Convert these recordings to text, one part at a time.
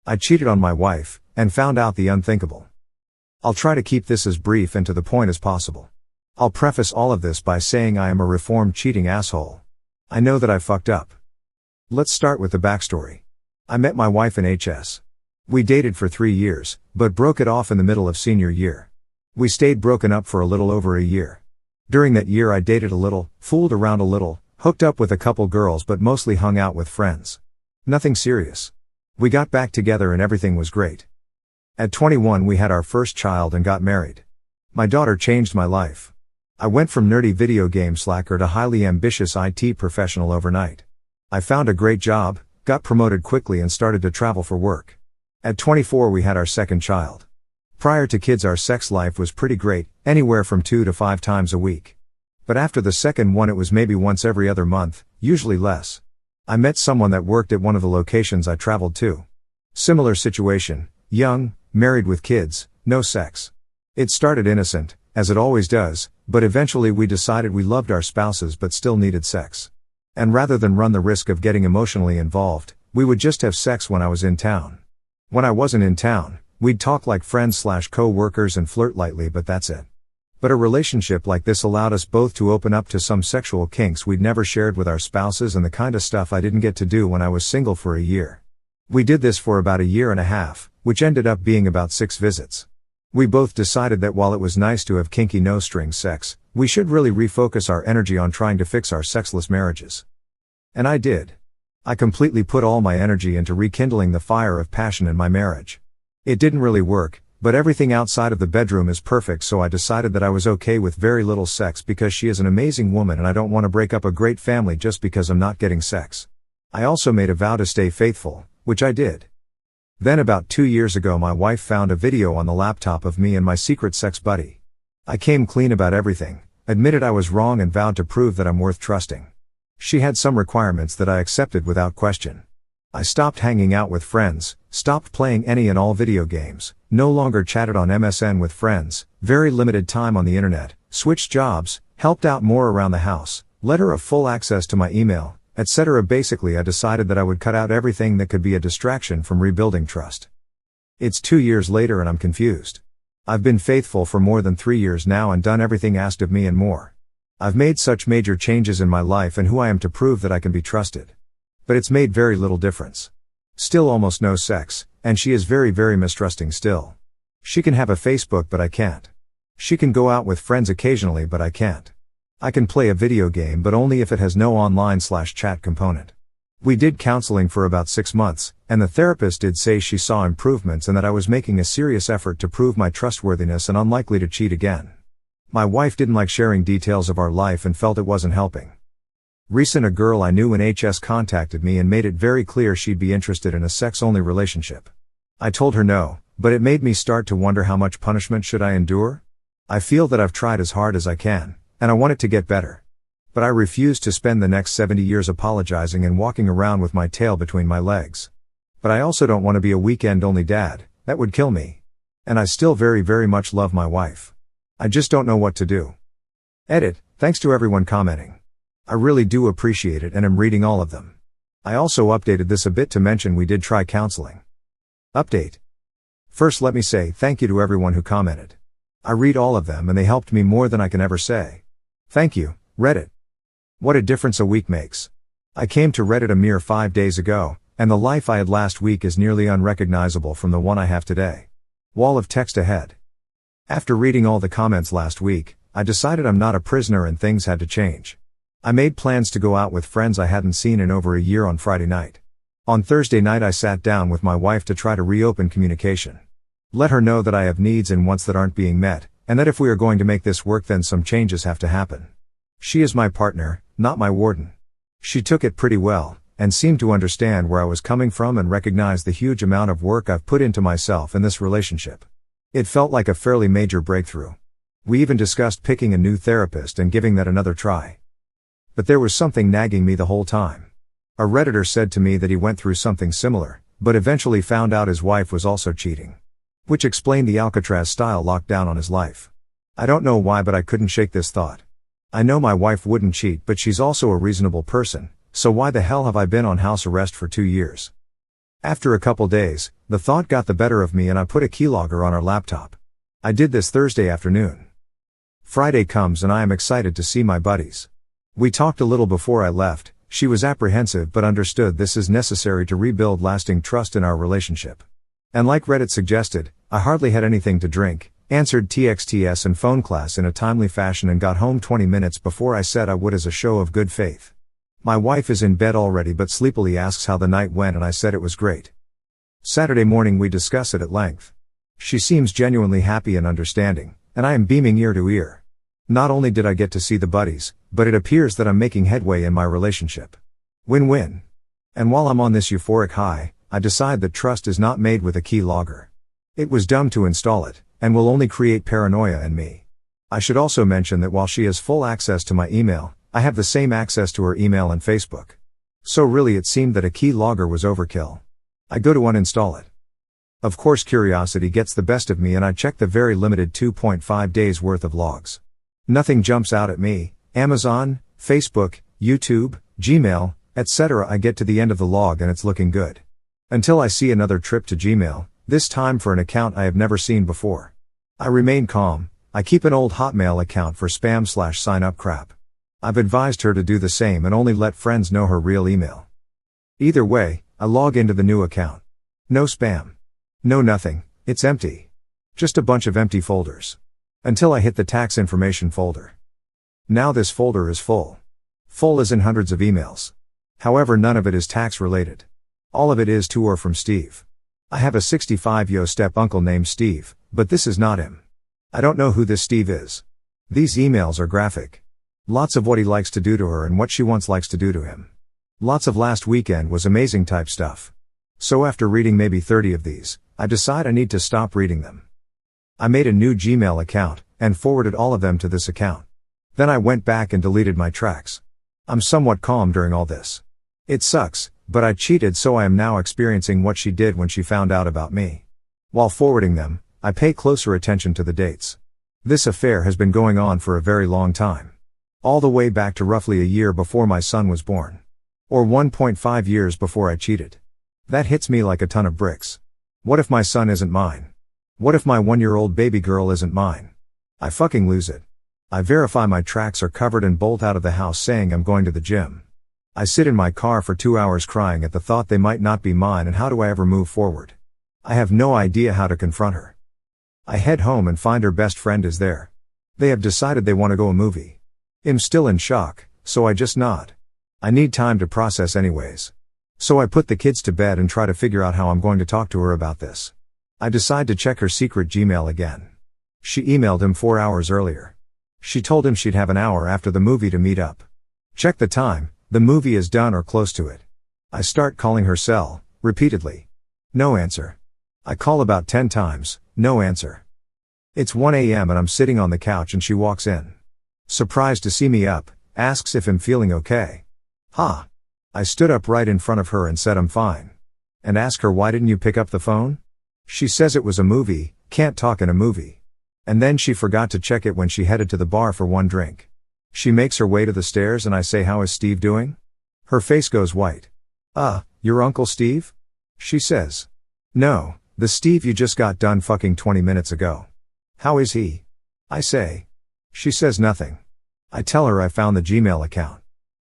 I cheated on my wife, and found out the unthinkable. I'll try to keep this as brief and to the point as possible. I'll preface all of this by saying I am a reformed cheating asshole. I know that I fucked up. Let's start with the backstory. I met my wife in HS. We dated for 3 years, but broke it off in the middle of senior year. We stayed broken up for a little over a year. During that year I dated a little, fooled around a little, hooked up with a couple girls but mostly hung out with friends. Nothing serious. We got back together and everything was great. At 21 we had our first child and got married. My daughter changed my life. I went from nerdy video game slacker to highly ambitious IT professional overnight. I found a great job, got promoted quickly and started to travel for work. At 24 we had our second child. Prior to kids our sex life was pretty great, anywhere from 2 to 5 times a week. But after the second one it was maybe once every other month, usually less. I met someone that worked at one of the locations I traveled to. Similar situation, young, married with kids, no sex. It started innocent, as it always does, but eventually we decided we loved our spouses but still needed sex. And rather than run the risk of getting emotionally involved, we would just have sex when I was in town. When I wasn't in town, we'd talk like friends/co-workers and flirt lightly, but that's it. But a relationship like this allowed us both to open up to some sexual kinks we'd never shared with our spouses and the kind of stuff I didn't get to do when I was single for a year. We did this for about a year and a half, which ended up being about 6 visits. We both decided that while it was nice to have kinky no-string sex, we should really refocus our energy on trying to fix our sexless marriages. And I did. I completely put all my energy into rekindling the fire of passion in my marriage. It didn't really work, but everything outside of the bedroom is perfect, so I decided that I was okay with very little sex because she is an amazing woman and I don't want to break up a great family just because I'm not getting sex. I also made a vow to stay faithful, which I did. Then about 2 years ago my wife found a video on the laptop of me and my secret sex buddy. I came clean about everything, admitted I was wrong and vowed to prove that I'm worth trusting. She had some requirements that I accepted without question. I stopped hanging out with friends, stopped playing any and all video games, no longer chatted on MSN with friends, very limited time on the internet, switched jobs, helped out more around the house, let her have full access to my email, etc. Basically I decided that I would cut out everything that could be a distraction from rebuilding trust. It's 2 years later and I'm confused. I've been faithful for more than 3 years now and done everything asked of me and more. I've made such major changes in my life and who I am to prove that I can be trusted. But it's made very little difference. Still almost no sex, and she is very mistrusting still. She can have a Facebook but I can't. She can go out with friends occasionally but I can't. I can play a video game but only if it has no online/chat component. We did counseling for about 6 months, and the therapist did say she saw improvements and that I was making a serious effort to prove my trustworthiness and unlikely to cheat again. My wife didn't like sharing details of our life and felt it wasn't helping. Recent a girl I knew in HS contacted me and made it very clear she'd be interested in a sex-only relationship. I told her no, but it made me start to wonder how much punishment should I endure? I feel that I've tried as hard as I can, and I want it to get better. But I refuse to spend the next 70 years apologizing and walking around with my tail between my legs. But I also don't want to be a weekend-only dad, that would kill me. And I still very much love my wife. I just don't know what to do. Edit, thanks to everyone commenting. I really do appreciate it and am reading all of them. I also updated this a bit to mention we did try counseling. Update. First let me say thank you to everyone who commented. I read all of them and they helped me more than I can ever say. Thank you, Reddit. What a difference a week makes. I came to Reddit a mere 5 days ago, and the life I had last week is nearly unrecognizable from the one I have today. Wall of text ahead. After reading all the comments last week, I decided I'm not a prisoner and things had to change. I made plans to go out with friends I hadn't seen in over a year on Friday night. On Thursday night I sat down with my wife to try to reopen communication. Let her know that I have needs and wants that aren't being met, and that if we are going to make this work then some changes have to happen. She is my partner, not my warden. She took it pretty well, and seemed to understand where I was coming from and recognized the huge amount of work I've put into myself in this relationship. It felt like a fairly major breakthrough. We even discussed picking a new therapist and giving that another try. But there was something nagging me the whole time. A Redditor said to me that he went through something similar, but eventually found out his wife was also cheating. Which explained the Alcatraz-style lockdown on his life. I don't know why but I couldn't shake this thought. I know my wife wouldn't cheat but she's also a reasonable person, so why the hell have I been on house arrest for 2 years? After a couple days, The thought got the better of me and I put a keylogger on our laptop. I did this Thursday afternoon. Friday comes and I am excited to see my buddies. We talked a little before I left. She was apprehensive but understood this is necessary to rebuild lasting trust in our relationship. And like Reddit suggested, I hardly had anything to drink, answered TXTs and phone class in a timely fashion and got home 20 minutes before I said I would as a show of good faith. My wife is in bed already but sleepily asks how the night went and I said it was great. Saturday morning we discuss it at length. She seems genuinely happy and understanding, and I am beaming ear to ear. Not only did I get to see the buddies, but it appears that I'm making headway in my relationship. Win-win. And while I'm on this euphoric high, I decide that trust is not made with a keylogger. It was dumb to install it, and will only create paranoia in me. I should also mention that while she has full access to my email, I have the same access to her email and Facebook. So really it seemed that a keylogger was overkill. I go to uninstall it. Of course curiosity gets the best of me and I check the very limited 2.5 days worth of logs. Nothing jumps out at me. Amazon, Facebook, YouTube, Gmail, etc. I get to the end of the log and it's looking good. Until I see another trip to Gmail, this time for an account I have never seen before. I remain calm. I keep an old Hotmail account for spam/sign up crap. I've advised her to do the same and only let friends know her real email. Either way, I log into the new account. No spam. No nothing, it's empty. Just a bunch of empty folders. Until I hit the tax information folder. Now this folder is full. Full as in hundreds of emails. However, none of it is tax related. All of it is to or from Steve. I have a 65-yo step uncle named Steve, but this is not him. I don't know who this Steve is. These emails are graphic. Lots of what he likes to do to her and what she once likes to do to him. Lots of last weekend was amazing type stuff. So after reading maybe 30 of these, I decide I need to stop reading them. I made a new Gmail account, and forwarded all of them to this account. Then I went back and deleted my tracks. I'm somewhat calm during all this. It sucks, but I cheated so I am now experiencing what she did when she found out about me. While forwarding them, I pay closer attention to the dates. This affair has been going on for a very long time. All the way back to roughly a year before my son was born. Or 1.5 years before I cheated. That hits me like a ton of bricks. What if my son isn't mine? What if my 1-year-old baby girl isn't mine? I fucking lose it. I verify my tracks are covered and bolt out of the house saying I'm going to the gym. I sit in my car for 2 hours crying at the thought they might not be mine and how do I ever move forward? I have no idea how to confront her. I head home and find her best friend is there. They have decided they want to go a movie. I'm still in shock, so I just nod. I need time to process anyways. So I put the kids to bed and try to figure out how I'm going to talk to her about this. I decide to check her secret Gmail again. She emailed him 4 hours earlier. She told him she'd have an hour after the movie to meet up. Check the time, the movie is done or close to it. I start calling her cell, repeatedly. No answer. I call about 10 times, no answer. It's 1 a.m. and I'm sitting on the couch and she walks in. Surprised to see me up, asks if I'm feeling okay. Ha! I stood up right in front of her and said I'm fine. And asked her why didn't you pick up the phone? She says it was a movie, can't talk in a movie. And then she forgot to check it when she headed to the bar for one drink. She makes her way to the stairs and I say how is Steve doing? Her face goes white. Your Uncle Steve? She says. No, the Steve you just got done fucking 20 minutes ago. How is he? I say. She says nothing. I tell her I found the Gmail account.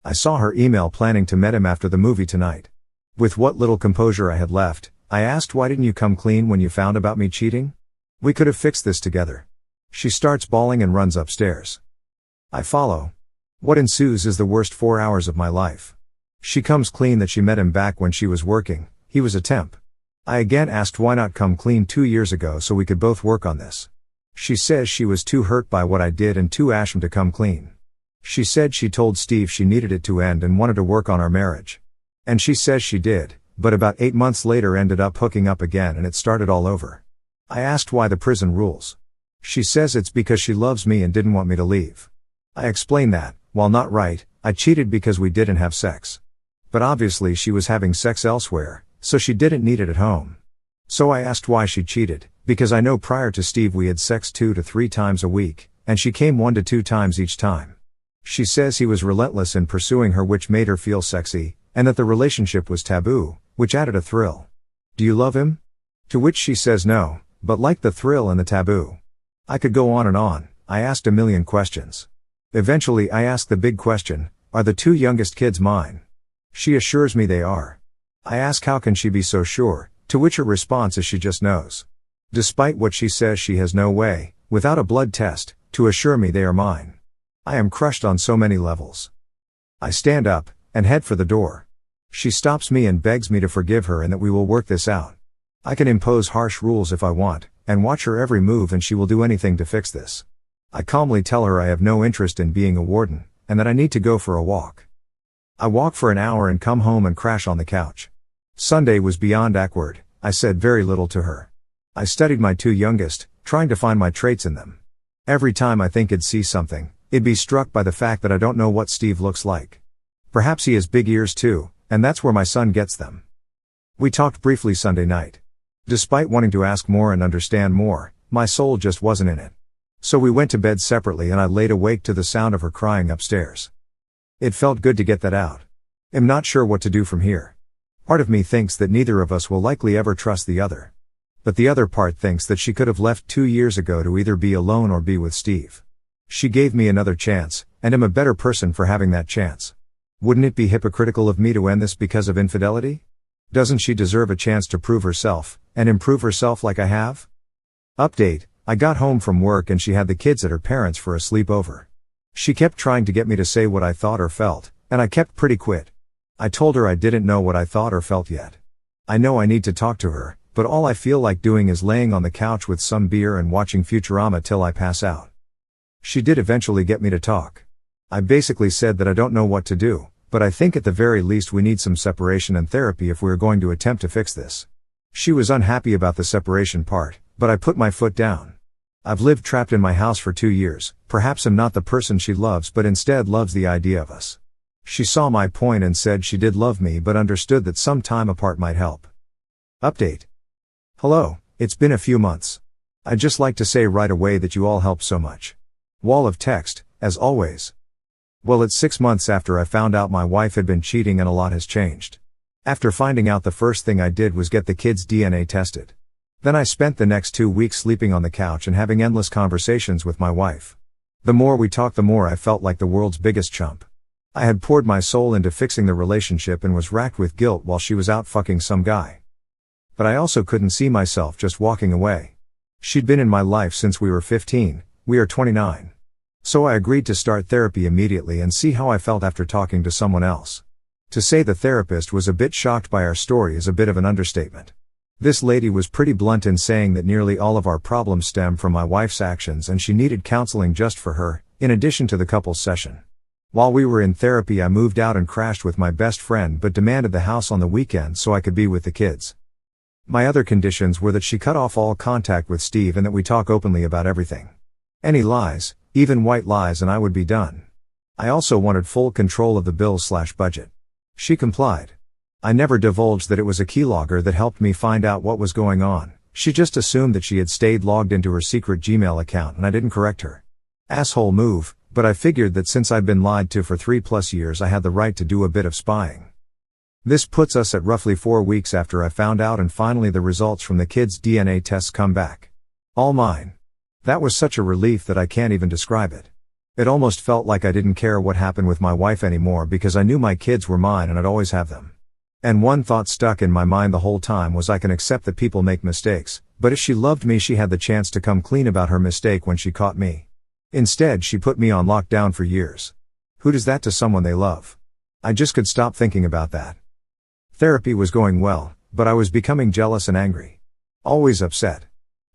I saw her email planning to meet him after the movie tonight. With what little composure I had left, I asked why didn't you come clean when you found about me cheating? We could have fixed this together. She starts bawling and runs upstairs. I follow. What ensues is the worst 4 hours of my life. She comes clean that she met him back when she was working, he was a temp. I again asked why not come clean 2 years ago so we could both work on this. She says she was too hurt by what I did and too ashamed to come clean. She said she told Steve she needed it to end and wanted to work on our marriage. And she says she did, but about 8 months later ended up hooking up again and it started all over. I asked why the prison rules. She says it's because she loves me and didn't want me to leave. I explained that, while not right, I cheated because we didn't have sex. But obviously she was having sex elsewhere, so she didn't need it at home. So I asked why she cheated, because I know prior to Steve we had sex 2 to 3 times a week, and she came 1 to 2 times each time. She says he was relentless in pursuing her which made her feel sexy, and that the relationship was taboo, which added a thrill. Do you love him? To which she says no, but like the thrill and the taboo. I could go on and on. I asked a million questions. Eventually I asked the big question, are the two youngest kids mine? She assures me they are. I ask how can she be so sure, to which her response is she just knows. Despite what she says, she has no way, without a blood test, to assure me they are mine. I am crushed on so many levels. I stand up, and head for the door. She stops me and begs me to forgive her and that we will work this out. I can impose harsh rules if I want, and watch her every move, and she will do anything to fix this. I calmly tell her I have no interest in being a warden, and that I need to go for a walk. I walk for an hour and come home and crash on the couch. Sunday was beyond awkward. I said very little to her. I studied my two youngest, trying to find my traits in them. Every time I think I'd see something, it'd be struck by the fact that I don't know what Steve looks like. Perhaps he has big ears too, and that's where my son gets them. We talked briefly Sunday night. Despite wanting to ask more and understand more, my soul just wasn't in it. So we went to bed separately and I laid awake to the sound of her crying upstairs. It felt good to get that out. I'm not sure what to do from here. Part of me thinks that neither of us will likely ever trust the other. But the other part thinks that she could have left 2 years ago to either be alone or be with Steve. She gave me another chance, and I'm a better person for having that chance. Wouldn't it be hypocritical of me to end this because of infidelity? Doesn't she deserve a chance to prove herself, and improve herself like I have? Update: I got home from work and she had the kids at her parents' for a sleepover. She kept trying to get me to say what I thought or felt, and I kept pretty quiet. I told her I didn't know what I thought or felt yet. I know I need to talk to her, but all I feel like doing is laying on the couch with some beer and watching Futurama till I pass out. She did eventually get me to talk. I basically said that I don't know what to do, but I think at the very least we need some separation and therapy if we're going to attempt to fix this. She was unhappy about the separation part, but I put my foot down. I've lived trapped in my house for 2 years, perhaps I'm not the person she loves but instead loves the idea of us. She saw my point and said she did love me but understood that some time apart might help. Update: hello, it's been a few months. I'd just like to say right away that you all helped so much. Wall of text, as always. Well, it's 6 months after I found out my wife had been cheating and a lot has changed. After finding out, the first thing I did was get the kids' DNA tested. Then I spent the next 2 weeks sleeping on the couch and having endless conversations with my wife. The more we talked, the more I felt like the world's biggest chump. I had poured my soul into fixing the relationship and was racked with guilt while she was out fucking some guy. But I also couldn't see myself just walking away. She'd been in my life since we were 15, we are 29. So I agreed to start therapy immediately and see how I felt after talking to someone else. To say the therapist was a bit shocked by our story is a bit of an understatement. This lady was pretty blunt in saying that nearly all of our problems stem from my wife's actions and she needed counseling just for her, in addition to the couples session. While we were in therapy, I moved out and crashed with my best friend but demanded the house on the weekend so I could be with the kids. My other conditions were that she cut off all contact with Steve and that we talk openly about everything. Any lies, even white lies, and I would be done. I also wanted full control of the bills/budget. She complied. I never divulged that it was a keylogger that helped me find out what was going on. She just assumed that she had stayed logged into her secret Gmail account and I didn't correct her. Asshole move, but I figured that since I'd been lied to for 3+ years I had the right to do a bit of spying. This puts us at roughly 4 weeks after I found out, and finally the results from the kids' DNA tests come back. All mine. That was such a relief that I can't even describe it. It almost felt like I didn't care what happened with my wife anymore because I knew my kids were mine and I'd always have them. And one thought stuck in my mind the whole time was, I can accept that people make mistakes, but if she loved me she had the chance to come clean about her mistake when she caught me. Instead she put me on lockdown for years. Who does that to someone they love? I just could stop thinking about that. Therapy was going well, but I was becoming jealous and angry. Always upset.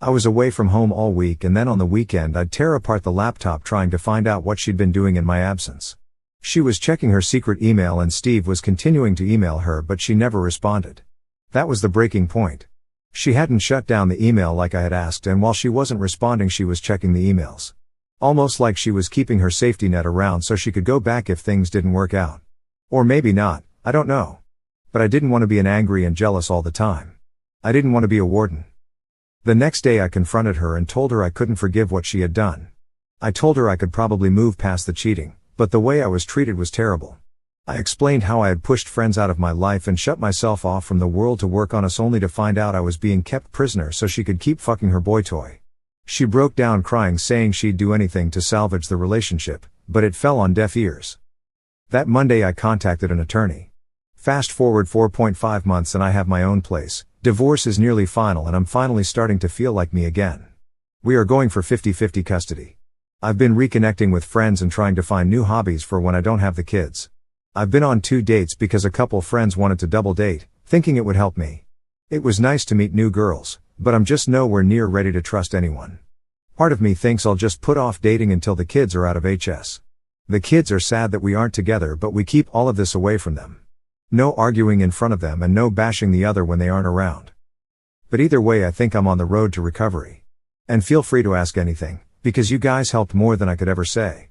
I was away from home all week and then on the weekend I'd tear apart the laptop trying to find out what she'd been doing in my absence. She was checking her secret email and Steve was continuing to email her but she never responded. That was the breaking point. She hadn't shut down the email like I had asked, and while she wasn't responding she was checking the emails. Almost like she was keeping her safety net around so she could go back if things didn't work out. Or maybe not, I don't know. But I didn't want to be an angry and jealous all the time. I didn't want to be a warden. The next day I confronted her and told her I couldn't forgive what she had done. I told her I could probably move past the cheating, but the way I was treated was terrible. I explained how I had pushed friends out of my life and shut myself off from the world to work on us, only to find out I was being kept prisoner so she could keep fucking her boy toy. She broke down crying, saying she'd do anything to salvage the relationship, but it fell on deaf ears. That Monday I contacted an attorney. Fast forward 4.5 months and I have my own place. Divorce is nearly final and I'm finally starting to feel like me again. We are going for 50-50 custody. I've been reconnecting with friends and trying to find new hobbies for when I don't have the kids. I've been on 2 dates because a couple friends wanted to double date, thinking it would help me. It was nice to meet new girls, but I'm just nowhere near ready to trust anyone. Part of me thinks I'll just put off dating until the kids are out of HS. The kids are sad that we aren't together, but we keep all of this away from them. No arguing in front of them and no bashing the other when they aren't around. But either way, I think I'm on the road to recovery. And feel free to ask anything, because you guys helped more than I could ever say.